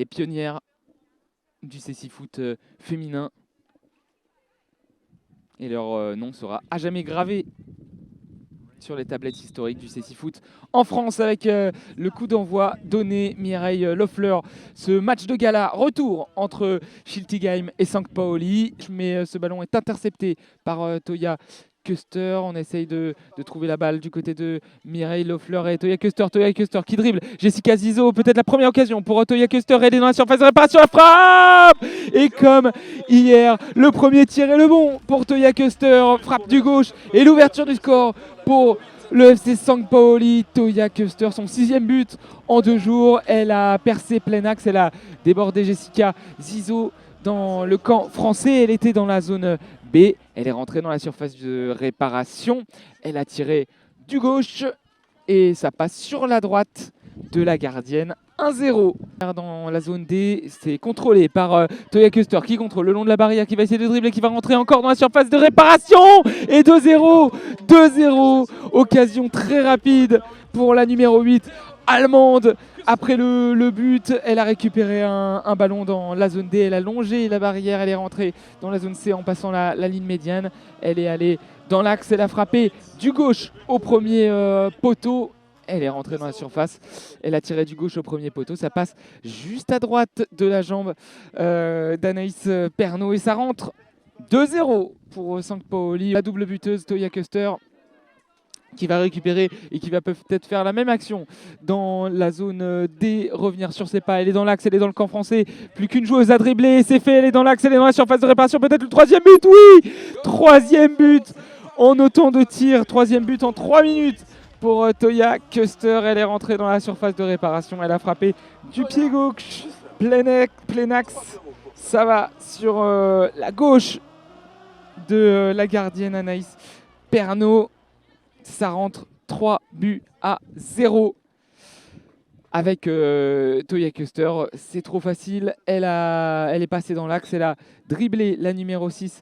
les pionnières du CC Foot féminin. Et leur nom sera à jamais gravé sur les tablettes historiques du CC Foot en France avec le coup d'envoi donné Mireille Loeffler. Ce match de gala, retour entre Schiltigheim et St. Pauli. Mais ce ballon est intercepté par Toya Kuster. On essaye de trouver la balle du côté de Mireille Loeffler et Toya Kuster. Toya Kuster qui dribble. Jessica Zizo, peut-être la première occasion pour Toya Kuster. Elle est dans la surface de réparation. La frappe! Et comme hier, le premier tir est le bon pour Toya Kuster. Frappe du gauche et l'ouverture du score pour le FC St. Pauli. Toya Kuster, son 6e but en 2 jours. Elle a percé plein axe. Elle a débordé Jessica Zizo dans le camp français. Elle était dans la zone B. Elle est rentrée dans la surface de réparation. Elle a tiré du gauche et ça passe sur la droite de la gardienne. 1-0 dans la zone D, c'est contrôlé par Toya Kuster qui contrôle le long de la barrière, qui va essayer de dribbler, qui va rentrer encore dans la surface de réparation. Et 2-0, 2-0, occasion très rapide pour la numéro 8 allemande. Après le but, elle a récupéré un ballon dans la zone D, elle a longé la barrière, elle est rentrée dans la zone C en passant la ligne médiane. Elle est allée dans l'axe, elle a frappé du gauche au premier poteau. Elle est rentrée dans la surface, elle a tiré du gauche au premier poteau, ça passe juste à droite de la jambe d'Anaïs Pernaut et ça rentre 2-0 pour St. Pauli. La double buteuse Toya Kuster qui va récupérer et qui va peut-être faire la même action dans la zone D, revenir sur ses pas. Elle est dans l'axe, elle est dans le camp français, plus qu'une joueuse à dribbler, c'est fait, elle est dans l'axe, elle est dans la surface de réparation, peut-être le 3e but, oui, 3e but en autant de tirs, 3e but en 3 minutes pour Toya Kuster. Elle est rentrée dans la surface de réparation, elle a frappé du pied gauche, plein axe, ça va sur la gauche de la gardienne Anaïs Pernaut. Ça rentre 3-0 avec Toya Kuster. C'est trop facile. Elle est passée dans l'axe. Elle a dribblé la numéro 6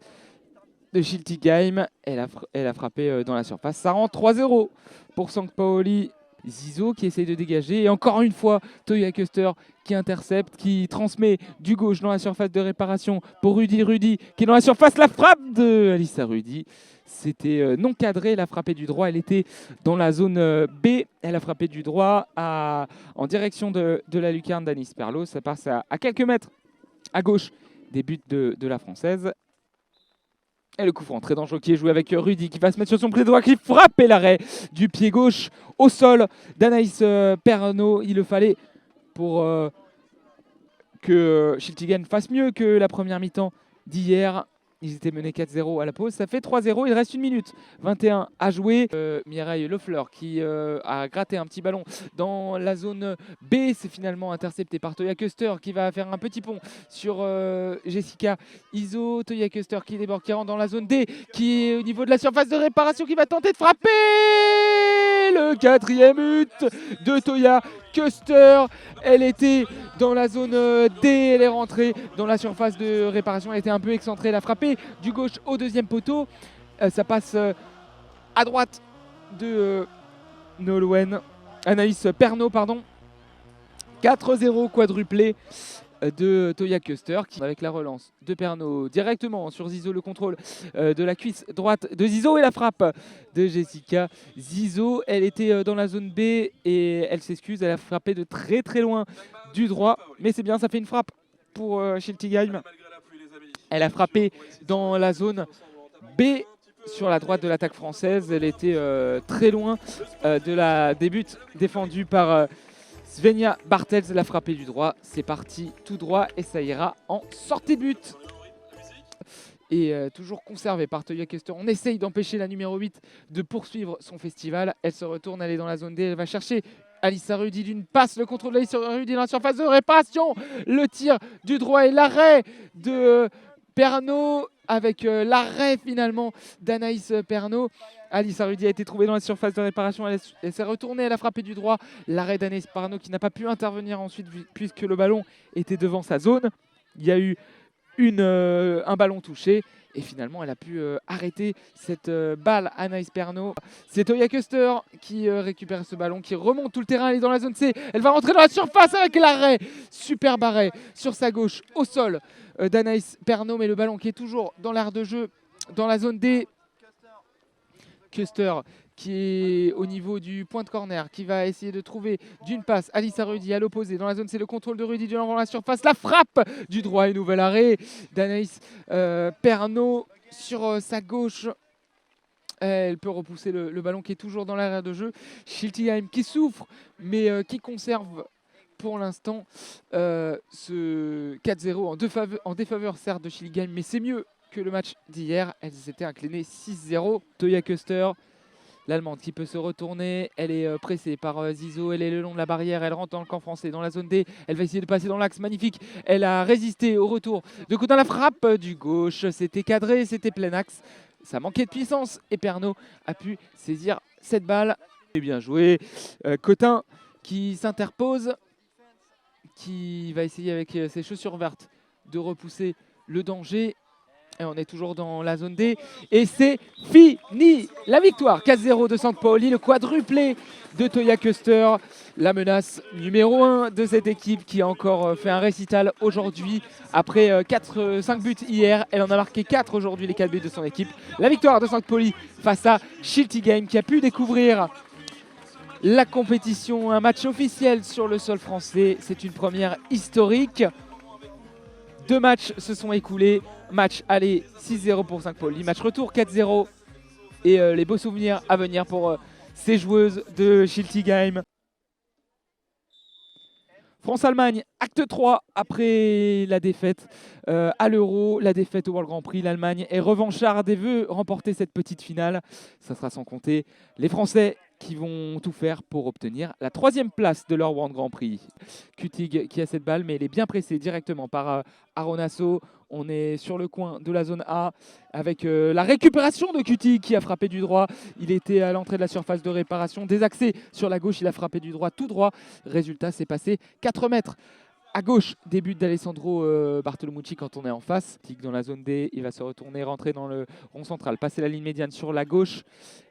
de Schiltigheim. Elle a frappé dans la surface. Ça rentre 3-0 pour St. Pauli. Zizo qui essaye de dégager. Et encore une fois, Toya Kuster qui intercepte, qui transmet du gauche dans la surface de réparation pour Rudy. Rudy qui est dans la surface. La frappe de Alissa Rudy. C'était non cadré, elle a frappé du droit, elle était dans la zone B, elle a frappé du droit en direction de la lucarne d'Anis Perlot. Ça passe à quelques mètres à gauche des buts de la Française. Et le coup franc très dangereux qui est joué avec Rudy qui va se mettre sur son pied droit, qui frappe et l'arrêt du pied gauche au sol d'Anaïs Pernaut. Il le fallait pour que Schiltigheim fasse mieux que la première mi-temps d'hier. Ils étaient menés 4-0 à la pause. Ça fait 3-0. Il reste 1 minute 21 à jouer. Mireille Loeffler qui a gratté un petit ballon dans la zone B. C'est finalement intercepté par Toya Kuster qui va faire un petit pont sur Jessica Zizo. Toya Kuster qui déborde, qui rentre dans la zone D, qui est au niveau de la surface de réparation, qui va tenter de frapper. Le 4e but de Toya Kuster. Elle était dans la zone D, elle est rentrée dans la surface de réparation, elle était un peu excentrée, elle a frappé du gauche au 2e poteau. Ça passe à droite de Nolwenn, Anaïs Pernaut, pardon. 4-0 quadruplé de Toya Kuster qui, avec la relance de Pernaut directement sur Zizo, le contrôle de la cuisse droite de Zizo et la frappe de Jessica Zizo. Elle était dans la zone B et elle s'excuse, elle a frappé de très très loin du droit, mais c'est bien, ça fait une frappe pour Schiltigheim. Elle a frappé dans la zone B sur la droite de l'attaque française. Elle était très loin des buts défendus par Svenja Bartels. L'a frappé du droit. C'est parti tout droit et ça ira en sortie de but. Et toujours conservé par Toya Kuster. On essaye d'empêcher la numéro 8 de poursuivre son festival. Elle se retourne, elle est dans la zone D, elle va chercher Alissa Rudy d'une passe, le contrôle d'Alissa Rudy dans la surface de réparation. Le tir du droit et l'arrêt de Pernaut avec l'arrêt finalement d'Anaïs Pernaut. Alissa Rudy a été trouvée dans la surface de réparation, elle s'est retournée, elle a frappé du droit. L'arrêt d'Anaïs Pernaut qui n'a pas pu intervenir ensuite puisque le ballon était devant sa zone. Il y a eu un ballon touché Et finalement, elle a pu arrêter cette balle, Anaïs Pernot. C'est Toya Custer qui récupère ce ballon, qui remonte tout le terrain. Elle est dans la zone C. Elle va rentrer dans la surface avec l'arrêt. Superbe arrêt sur sa gauche, au sol d'Anaïs Pernot. Mais le ballon qui est toujours dans l'aire de jeu, dans la zone D. Custer qui est au niveau du point de corner, qui va essayer de trouver d'une passe Alissa Rudy à l'opposé. Dans la zone, c'est le contrôle de Rudy de l'envoi dans la surface. La frappe du droit et nouvel arrêt d'Anaïs Pernot sur sa gauche. Elle peut repousser le ballon qui est toujours dans l'area de jeu. Schiltigheim qui souffre, mais qui conserve pour l'instant ce 4-0 en défaveur certes de Schiltigheim, mais c'est mieux que le match d'hier. Elles s'étaient inclinées 6-0. Toya Custer, l'Allemande qui peut se retourner, elle est pressée par Zizou, elle est le long de la barrière, elle rentre dans le camp français, dans la zone D, elle va essayer de passer dans l'axe, magnifique, elle a résisté au retour de Cotin, la frappe du gauche, c'était cadré, c'était plein axe, ça manquait de puissance et Pernot a pu saisir cette balle. Et bien joué, Cotin qui s'interpose, qui va essayer avec ses chaussures vertes de repousser le danger. Et on est toujours dans la zone D. Et c'est fini. La victoire 4-0 de Saint-Pauli. Le quadruplé de Toya Custer. La menace numéro 1 de cette équipe qui a encore fait un récital aujourd'hui. Après 5 buts hier, elle en a marqué 4 aujourd'hui, les 4 buts de son équipe. La victoire de Saint-Pauli face à Schiltigheim qui a pu découvrir la compétition. Un match officiel sur le sol français. C'est une première historique. 2 matchs se sont écoulés. Match aller 6-0 pour Saint-Pauli. Match retour 4-0. Et les beaux souvenirs à venir pour ces joueuses de Schiltigheim. France-Allemagne, acte 3 après la défaite à l'Euro, la défaite au World Grand Prix. L'Allemagne est revancharde et veut remporter cette petite finale. Ça sera sans compter les Français qui vont tout faire pour obtenir la 3e place de leur World Grand Prix. Kutig qui a cette balle, mais elle est bien pressée directement par Aronasso. On est sur le coin de la zone A avec la récupération de Kutig qui a frappé du droit. Il était à l'entrée de la surface de réparation. Désaxé sur la gauche, il a frappé du droit tout droit. Résultat, c'est passé 4 mètres. À gauche, début d'Alessandro Bartolomucci quand on est en face. Dans la zone D, il va se retourner, rentrer dans le rond central, passer la ligne médiane sur la gauche.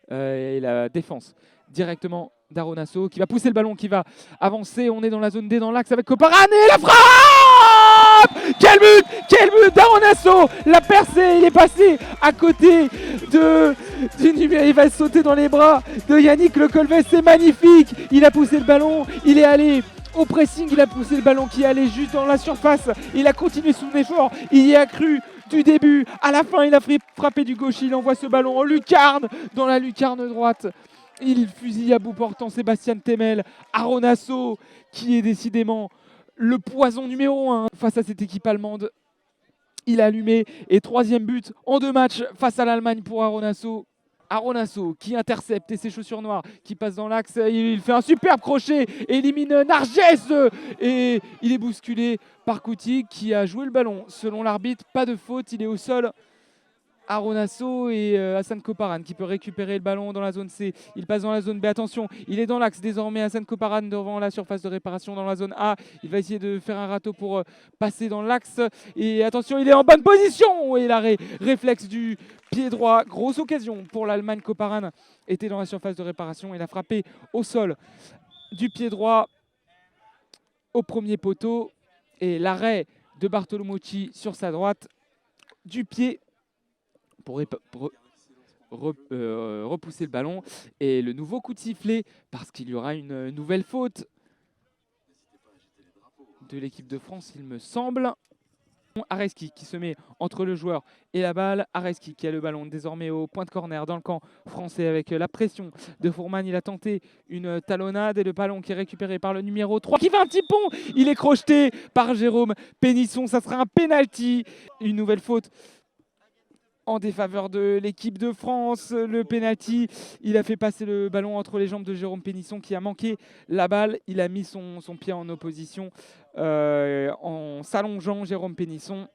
Et la défense directement d'Aronasso qui va pousser le ballon, qui va avancer. On est dans la zone D, dans l'axe avec Koparan et la frappe! Quel but d'Aronasso! La percée, il est passé à côté du numéro. Il va sauter dans les bras de Yannick Le Colvet, c'est magnifique! Il a poussé le ballon, il est allé au pressing, il a poussé le ballon qui allait juste dans la surface. Il a continué son effort, il y a cru. Du début à la fin, il a frappé du gauche, il envoie ce ballon en lucarne, dans la lucarne droite. Il fusille à bout portant Sébastien Temel. Aronasso, qui est décidément le poison numéro 1 face à cette équipe allemande. Il a allumé. Et 3e but en 2 matchs face à l'Allemagne pour Aronasso. Aronasso qui intercepte et ses chaussures noires qui passe dans l'axe, il fait un superbe crochet, élimine Narges et il est bousculé par Kutig qui a joué le ballon. Selon l'arbitre, pas de faute, il est au sol. Aronasso et Hassan Koparan qui peut récupérer le ballon dans la zone C. Il passe dans la zone B, attention, il est dans l'axe désormais. Hassan Koparan devant la surface de réparation dans la zone A. Il va essayer de faire un râteau pour passer dans l'axe. Et attention, il est en bonne position. Et l'arrêt réflexe du pied droit. Grosse occasion pour l'Allemagne. Koparan était dans la surface de réparation. Il a frappé au sol du pied droit au premier poteau. Et l'arrêt de Bartolomucci sur sa droite du pied pour repousser le ballon. Et le nouveau coup de sifflet, parce qu'il y aura une nouvelle faute de l'équipe de France, il me semble. Areski qui se met entre le joueur et la balle. Areski qui a le ballon désormais au point de corner dans le camp français avec la pression de Fourman. Il a tenté une talonnade et le ballon qui est récupéré par le numéro 3 qui fait un petit pont. Il est crocheté par Jérôme Pénisson. Ça sera un penalty. Une nouvelle faute en défaveur de l'équipe de France. Le penalty, il a fait passer le ballon entre les jambes de Jérôme Pénisson qui a manqué la balle. Il a mis son pied en opposition en s'allongeant, Jérôme Pénisson.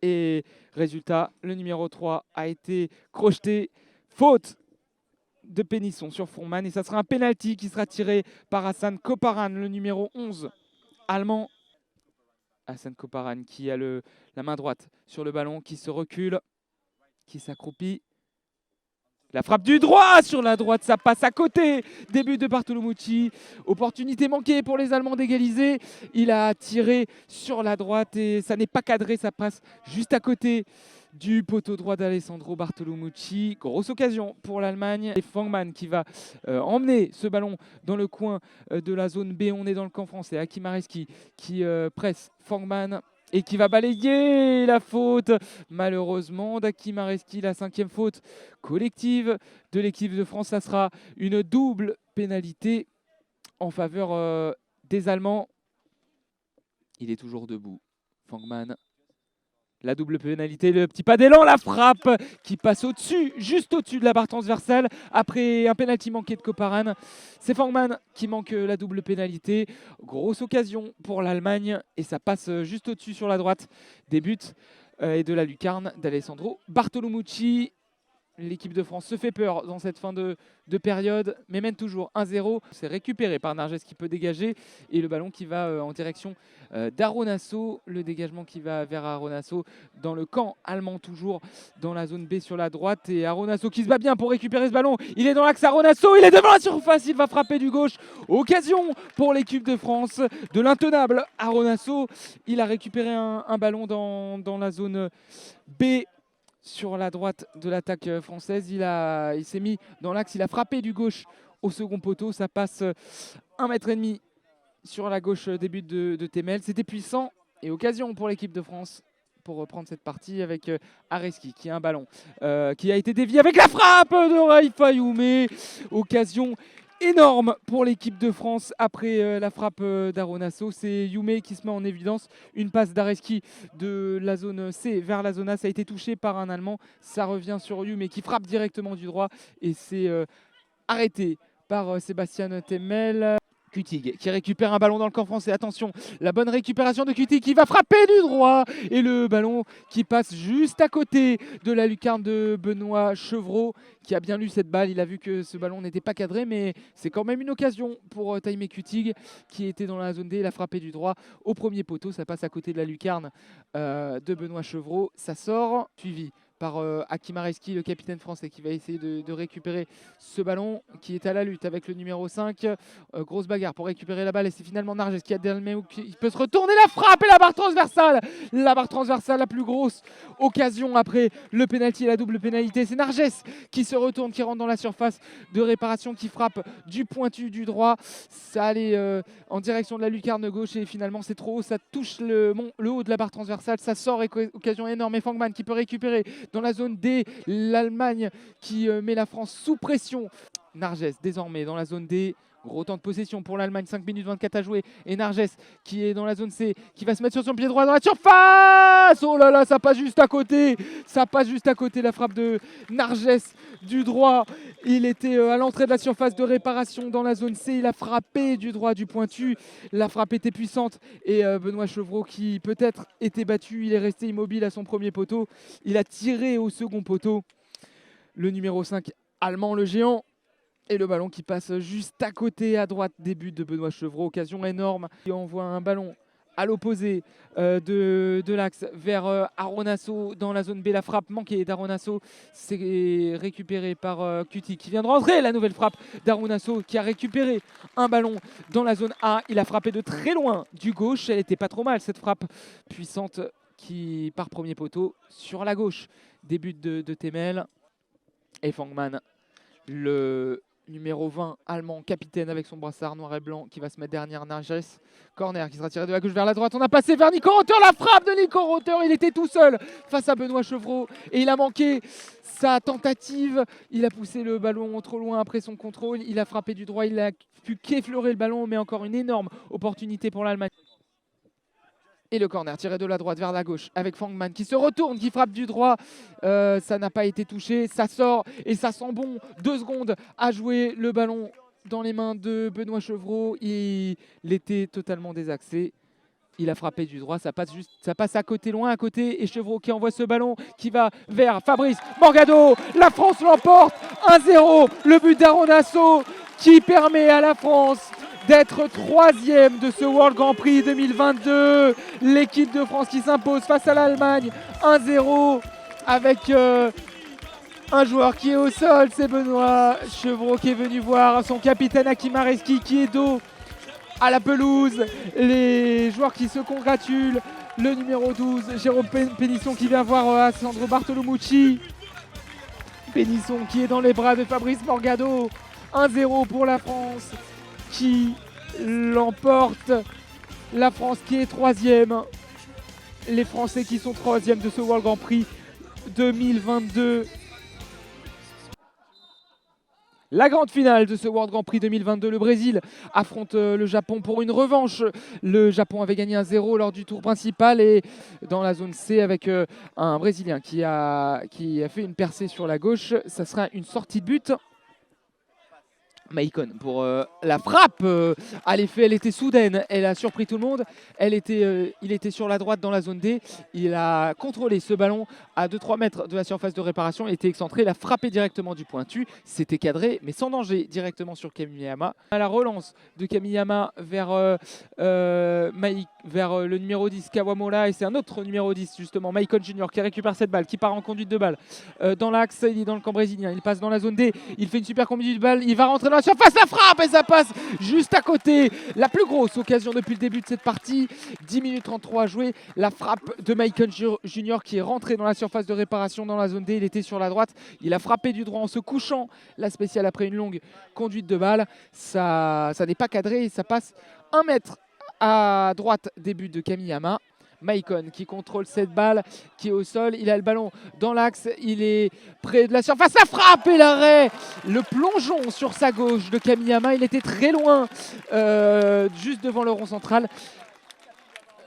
Et résultat, le numéro 3 a été crocheté. Faute de Pénisson sur Fourman. Et ça sera un penalty qui sera tiré par Hassan Koparan, le numéro 11 allemand. Hassan Koparan qui a la main droite sur le ballon, qui se recule. qui s'accroupit. La frappe du droit sur la droite, ça passe à côté. Début de Bartolomucci. Opportunité manquée pour les Allemands d'égaliser. Il a tiré sur la droite et ça n'est pas cadré, ça passe juste à côté du poteau droit d'Alessandro Bartolomucci. Grosse occasion pour l'Allemagne. Et Fangman qui va emmener ce ballon dans le coin de la zone B. On est dans le camp français. Hakim Areski qui presse Fangman et qui va balayer la faute, malheureusement, d'Hakim Areski, la 5e faute collective de l'équipe de France. Ça sera une double pénalité en faveur des Allemands. Il est toujours debout, Fangman. La double pénalité, le petit pas d'élan, la frappe qui passe au-dessus, juste au-dessus de la barre transversale après un pénalty manqué de Koparan. C'est Fangman qui manque la double pénalité. Grosse occasion pour l'Allemagne et ça passe juste au-dessus sur la droite des buts et de la lucarne d'Alessandro Bartolomucci. L'équipe de France se fait peur dans cette fin de période, mais mène toujours 1-0. C'est récupéré par Narges qui peut dégager et le ballon qui va en direction d'Aronasso. Le dégagement qui va vers Aronasso dans le camp allemand, toujours dans la zone B sur la droite. Et Aronasso qui se bat bien pour récupérer ce ballon. Il est dans l'axe Aronasso, il est devant la surface, il va frapper du gauche. Occasion pour l'équipe de France de l'intenable Aronasso. Il a récupéré un ballon dans la zone B. Sur la droite de l'attaque française, il s'est mis dans l'axe, il a frappé du gauche au second poteau. Ça passe 1,5 m sur la gauche des buts de Temel. C'était puissant et occasion pour l'équipe de France pour reprendre cette partie avec Areski qui a un ballon qui a été dévié avec la frappe de Raifa Youmé. Occasion énorme pour l'équipe de France après la frappe d'Aronasso. C'est Youmé qui se met en évidence. Une passe d'Areski de la zone C vers la zone A. Ça a été touché par un Allemand. Ça revient sur Youmé qui frappe directement du droit. Et c'est arrêté par Sébastien Temel. Kutig qui récupère un ballon dans le camp français. Attention, la bonne récupération de Kutig qui va frapper du droit. Et le ballon qui passe juste à côté de la lucarne de Benoît Chevreau qui a bien lu cette balle. Il a vu que ce ballon n'était pas cadré, mais c'est quand même une occasion pour Taimé Kutig qui était dans la zone D. Il a frappé du droit au premier poteau. Ça passe à côté de la lucarne de Benoît Chevreau. Ça sort, suivi par Hakim Areski, le capitaine français, qui va essayer de récupérer ce ballon, qui est à la lutte avec le numéro 5. Grosse bagarre pour récupérer la balle et c'est finalement Narges qui a qui peut se retourner, la frappe et la barre transversale. La barre transversale, la plus grosse occasion après le pénalty et la double pénalité. C'est Narges qui se retourne, qui rentre dans la surface de réparation, qui frappe du pointu du droit. Ça allait en direction de la lucarne gauche et finalement c'est trop haut. Ça touche le haut de la barre transversale. Ça sort, occasion énorme. Et Fangman qui peut récupérer dans la zone D, l'Allemagne qui met la France sous pression. Narges désormais dans la zone D. Gros temps de possession pour l'Allemagne, 5 minutes 24 à jouer. Et Narges qui est dans la zone C, qui va se mettre sur son pied droit dans la surface. Oh là là, ça passe juste à côté. Ça passe juste à côté, la frappe de Narges du droit. Il était à l'entrée de la surface de réparation dans la zone C. Il a frappé du droit, du pointu. La frappe était puissante. Et Benoît Chevreau qui peut-être était battu. Il est resté immobile à son premier poteau. Il a tiré au second poteau. Le numéro 5 allemand, le géant. Et le ballon qui passe juste à côté, à droite, des buts de Benoît Chevreau. Occasion énorme. Il envoie un ballon à l'opposé de l'axe vers Aronasso dans la zone B. La frappe manquée d'Aronasso. C'est récupéré par Kutig qui vient de rentrer. La nouvelle frappe d'Aronasso qui a récupéré un ballon dans la zone A. Il a frappé de très loin du gauche. Elle n'était pas trop mal cette frappe puissante qui part premier poteau sur la gauche. Des buts de Temel et Fangman. Le numéro 20 allemand, capitaine avec son brassard noir et blanc qui va se mettre derrière Narges. Corner qui sera tiré de la gauche vers la droite. On a passé vers Nico Rother. La frappe de Nico Rother. Il était tout seul face à Benoît Chevreau et il a manqué sa tentative. Il a poussé le ballon trop loin après son contrôle. Il a frappé du droit. Il a pu qu'effleurer le ballon, mais encore une énorme opportunité pour l'Allemagne. Et le corner tiré de la droite vers la gauche avec Fangman qui se retourne, qui frappe du droit. Ça n'a pas été touché. Ça sort et ça sent bon. 2 secondes à jouer. Le ballon dans les mains de Benoît Chevreau. Il était totalement désaxé. Il a frappé du droit. Ça passe à côté, loin à côté. Et Chevreau qui envoie ce ballon qui va vers Fabrice Morgado. La France l'emporte 1-0. Le but d'Aronasso qui permet à la France d'être 3e de ce World Grand Prix 2022. L'équipe de France qui s'impose face à l'Allemagne 1-0 avec Un joueur qui est au sol, c'est Benoît Chevreau qui est venu voir son capitaine Hakim Areski qui est dos à la pelouse. Les joueurs qui se congratulent. Le numéro 12, Jérôme Pénisson qui vient voir Sandro Bartolomucci. Pénisson qui est dans les bras de Fabrice Morgado. 1-0 pour la France qui l'emporte. La France qui est troisième. Les Français qui sont troisième de ce World Grand Prix 2022. La grande finale de ce World Grand Prix 2022, le Brésil affronte le Japon pour une revanche. Le Japon avait gagné 1-0 lors du tour principal et dans la zone C avec un Brésilien qui a fait une percée sur la gauche. Ça sera une sortie de but. Maicon pour la frappe. À l'effet, elle était soudaine, elle a surpris tout le monde. Il était sur la droite dans la zone D. Il a contrôlé ce ballon à 2-3 mètres de la surface de réparation. Il était excentré, il a frappé directement du pointu. C'était cadré, mais sans danger, directement sur Kamiyama. À la relance de Kamiyama vers le numéro 10, Kawamura. Et c'est un autre numéro 10, justement, Maicon Junior, qui récupère cette balle, qui part en conduite de balle. Dans l'axe, il est dans le camp brésilien. Il passe dans la zone D. Il fait une super conduite de balle. Il va rentrer dans la surface, la frappe et ça passe juste à côté. La plus grosse occasion depuis le début de cette partie. 10 minutes 33 à jouer. La frappe de Maicon Junior qui est rentré dans la surface de réparation dans la zone D. Il était sur la droite. Il a frappé du droit en se couchant. La spéciale après une longue conduite de balle. Ça n'est pas cadré. Ça passe 1 mètre à droite des buts de Kamiyama. Maicon qui contrôle cette balle, qui est au sol, il a le ballon dans l'axe, il est près de la surface, la frappe et l'arrêt, le plongeon sur sa gauche de Kamiyama, il était très loin, juste devant le rond central.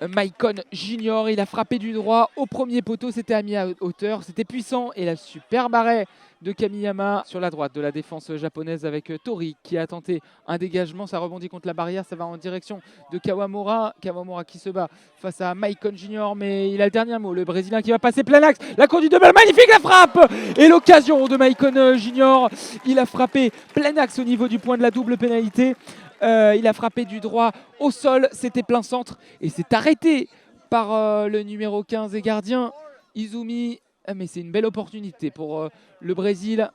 Maicon Junior, il a frappé du droit au premier poteau, c'était à mi-hauteur, c'était puissant et la superbe arrêt de Kamiyama sur la droite de la défense japonaise avec Tori qui a tenté un dégagement, ça rebondit contre la barrière, ça va en direction de Kawamura. Kawamura qui se bat face à Maicon Junior, mais il a le dernier mot, le Brésilien qui va passer plein axe, la conduite de balle, magnifique la frappe et l'occasion de Maicon Junior, il a frappé plein axe au niveau du point de la double pénalité. Il a frappé du droit au sol, c'était plein centre et c'est arrêté par le numéro 15 et gardien Izumi. Mais c'est une belle opportunité pour le Brésil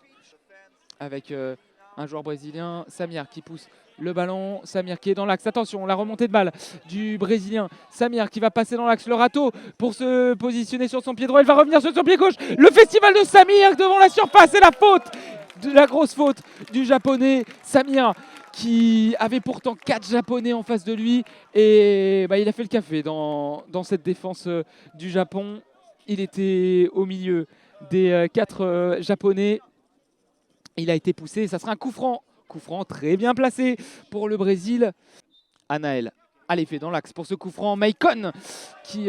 avec un joueur brésilien, Samir qui pousse le ballon, Samir qui est dans l'axe, attention la remontée de balle du Brésilien, Samir qui va passer dans l'axe, le râteau pour se positionner sur son pied droit, il va revenir sur son pied gauche, le festival de Samir devant la surface et la faute, la grosse faute du japonais Samir qui avait pourtant 4 japonais en face de lui et il a fait le café dans cette défense du Japon. Il était au milieu des 4 japonais. Il a été poussé. Ça sera un coup franc. Coup franc très bien placé pour le Brésil. Anaël à l'effet dans l'axe pour ce coup franc. Maicon qui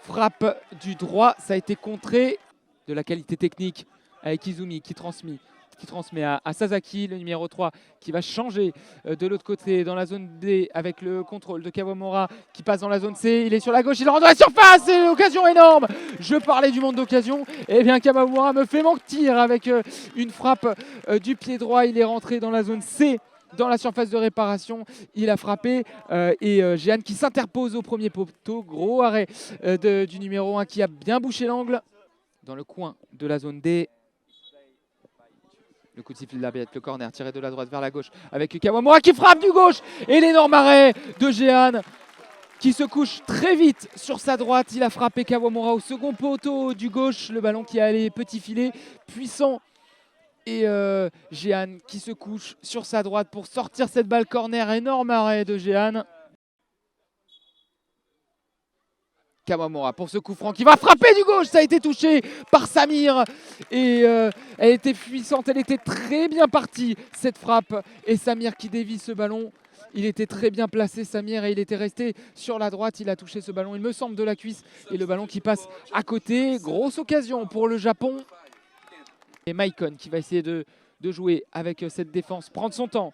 frappe du droit. Ça a été contré. De la qualité technique avec Izumi qui transmet à Sasaki, le numéro 3, qui va changer de l'autre côté dans la zone D avec le contrôle de Kawamura qui passe dans la zone C. Il est sur la gauche, il rentre dans la surface et l'occasion énorme. Je parlais du monde d'occasion. Et bien Kawamura me fait mentir avec une frappe du pied droit. Il est rentré dans la zone C. Dans la surface de réparation, il a frappé et Jeanne qui s'interpose au premier poteau. Gros arrêt du numéro 1 qui a bien bouché l'angle dans le coin de la zone D. Le coup de sifflet de l'arbitre, le corner tiré de la droite vers la gauche avec Kawamura qui frappe du gauche et l'énorme arrêt de Jehan qui se couche très vite sur sa droite. Il a frappé Kawamura au second poteau du gauche, le ballon qui est allé petit filet, puissant. Et Jehan qui se couche sur sa droite pour sortir cette balle corner, énorme arrêt de Jehan. Kawamura pour ce coup franc qui va frapper du gauche, ça a été touché par Samir et elle était puissante, elle était très bien partie cette frappe et Samir qui dévie ce ballon, il était très bien placé Samir et il était resté sur la droite, il a touché ce ballon il me semble de la cuisse et le ballon qui passe à côté, grosse occasion pour le Japon et Maicon qui va essayer de jouer avec cette défense, prendre son temps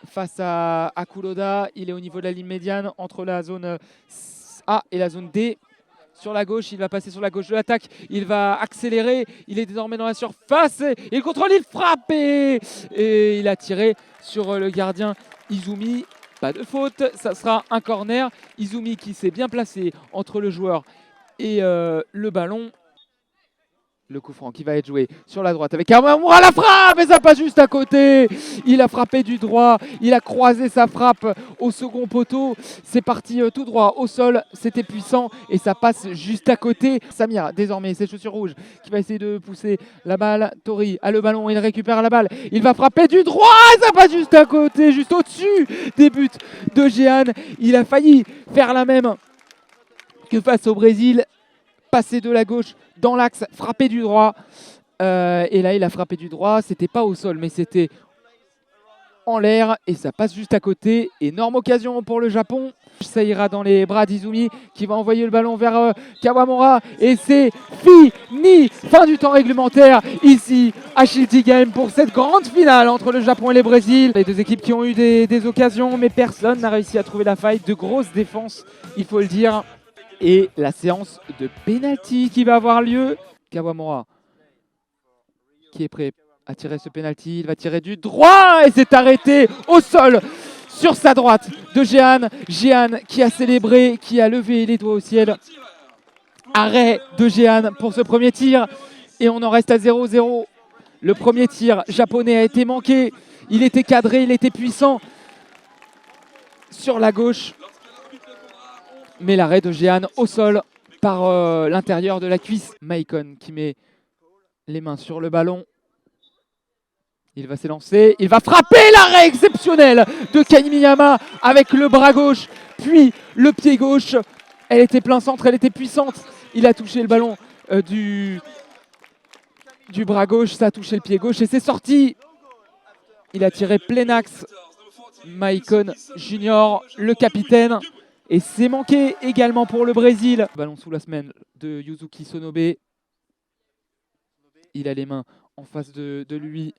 face à Kuroda, il est au niveau de la ligne médiane entre la zone A et la zone D. Sur la gauche, il va passer sur la gauche de l'attaque. Il va accélérer. Il est désormais dans la surface. Il contrôle, il frappe et il a tiré sur le gardien Izumi. Pas de faute, ça sera un corner. Izumi qui s'est bien placé entre le joueur et le ballon. Le coup franc qui va être joué sur la droite avec Kawamura, la frappe et ça passe juste à côté. Il a frappé du droit, il a croisé sa frappe au second poteau. C'est parti tout droit au sol, c'était puissant et ça passe juste à côté. Samir, désormais, ses chaussures rouges, qui va essayer de pousser la balle. Tori a le ballon, il récupère la balle. Il va frapper du droit et ça passe juste à côté, juste au-dessus des buts de Jehan. Il a failli faire la même que face au Brésil. Passer de la gauche dans l'axe, frapper du droit. Et là, il a frappé du droit. C'était pas au sol, mais c'était en l'air. Et ça passe juste à côté. Énorme occasion pour le Japon. Ça ira dans les bras d'Izumi qui va envoyer le ballon vers Kawamura. Et c'est fini. Fin du temps réglementaire ici à Shilty Game pour cette grande finale entre le Japon et le Brésil. Les deux équipes qui ont eu des occasions, mais personne n'a réussi à trouver la faille. De grosses défenses, il faut le dire. Et la séance de pénalty qui va avoir lieu. Kawamura qui est prêt à tirer ce pénalty. Il va tirer du droit et c'est arrêté au sol sur sa droite de Jehan. Jehan qui a célébré, qui a levé les doigts au ciel. Arrêt de Jehan pour ce premier tir. Et on en reste à 0-0. Le premier tir japonais a été manqué. Il était cadré, il était puissant. Sur la gauche. Mais l'arrêt de Jehan au sol par l'intérieur de la cuisse. Maicon qui met les mains sur le ballon. Il va s'élancer, il va frapper, l'arrêt exceptionnel de Kamiyama avec le bras gauche, puis le pied gauche. Elle était plein centre, elle était puissante. Il a touché le ballon du bras gauche, ça a touché le pied gauche et c'est sorti. Il a tiré plein axe. Maicon Junior, le capitaine. Et c'est manqué également pour le Brésil. Ballon sous la semelle de Yuzuki Sonobe. Il a les mains en face de lui.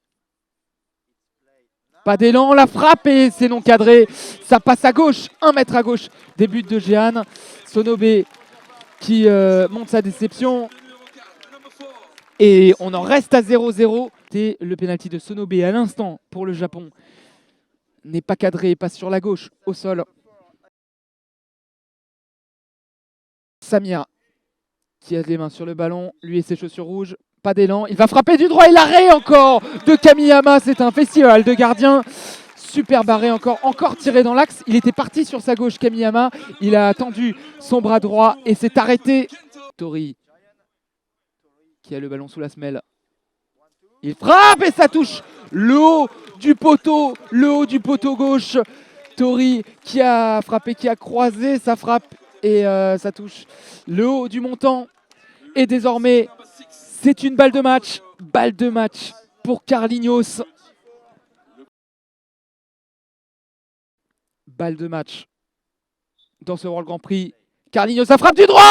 Pas d'élan, la frappe et c'est non cadré. Ça passe à gauche, 1 mètre à gauche. Des buts de Jehan. Sonobe qui monte sa déception. Et on en reste à 0-0. Et le pénalty de Sonobe à l'instant pour le Japon n'est pas cadré, passe sur la gauche, au sol. Samir qui a les mains sur le ballon, lui et ses chaussures rouges, pas d'élan, il va frapper du droit et l'arrêt encore de Kamiyama, c'est un festival de gardiens, super barré encore tiré dans l'axe, il était parti sur sa gauche Kamiyama, il a tendu son bras droit et s'est arrêté. Tori qui a le ballon sous la semelle, il frappe et ça touche le haut du poteau gauche. Tori qui a frappé, qui a croisé sa frappe. Et ça touche le haut du montant. Et désormais, c'est une balle de match. Balle de match pour Carlinhos. Balle de match dans ce World Grand Prix. Carlinhos, ça frappe du droit.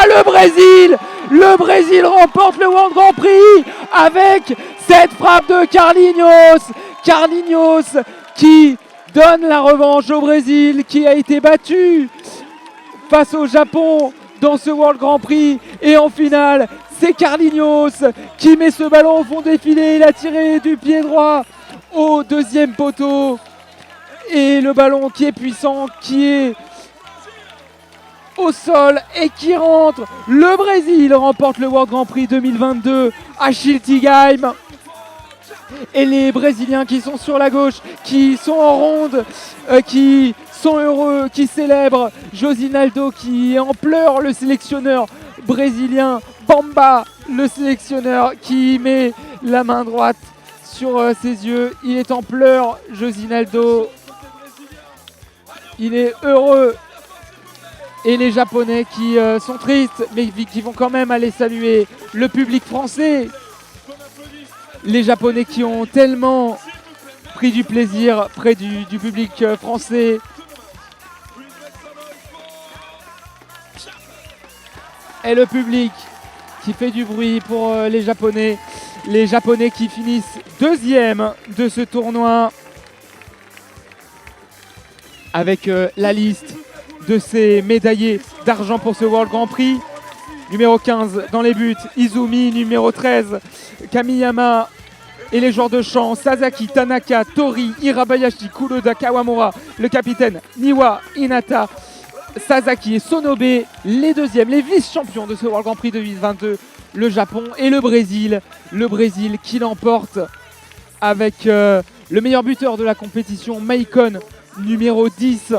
Le Brésil remporte le World Grand Prix avec cette frappe de Carlinhos. Carlinhos qui donne la revanche au Brésil, qui a été battu face au Japon dans ce World Grand Prix. Et en finale, c'est Carlinhos qui met ce ballon au fond des filets. Il a tiré du pied droit au deuxième poteau. Et le ballon qui est puissant, qui est au sol et qui rentre. Le Brésil remporte le World Grand Prix 2022 à Shilty Game. Et les Brésiliens qui sont sur la gauche, qui sont en ronde, qui sont heureux, qui célèbrent. Josinaldo qui est en pleurs, le sélectionneur brésilien. Bamba, le sélectionneur qui met la main droite sur ses yeux. Il est en pleurs, Josinaldo. Il est heureux. Et les Japonais qui sont tristes, mais qui vont quand même aller saluer le public français. Les Japonais qui ont tellement pris du plaisir près du public français. Et le public qui fait du bruit pour les Japonais. Les Japonais qui finissent deuxième de ce tournoi. Avec la liste de ces médaillés d'argent pour ce World Grand Prix. Numéro 15 dans les buts, Izumi. Numéro 13, Kamiyama. Et les joueurs de champ, Sasaki, Tanaka, Tori, Hirabayashi, Kuroda, Kawamura. Le capitaine, Niwa, Hinata, Sasaki et Sonobe. Les deuxièmes, les vice-champions de ce World Grand Prix 2022 le Japon et le Brésil. Le Brésil qui l'emporte avec le meilleur buteur de la compétition, Maicon, numéro 10.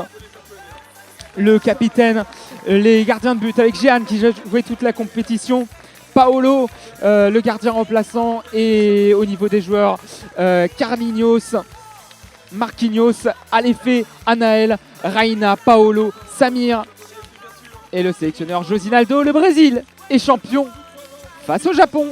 Le capitaine, les gardiens de but avec Jehan qui jouait toute la compétition. Paolo, le gardien remplaçant. Et au niveau des joueurs, Carlinhos, Marquinhos, Alefe, Anaël, Reina, Paolo, Samir. Et le sélectionneur Josinaldo, le Brésil est champion face au Japon.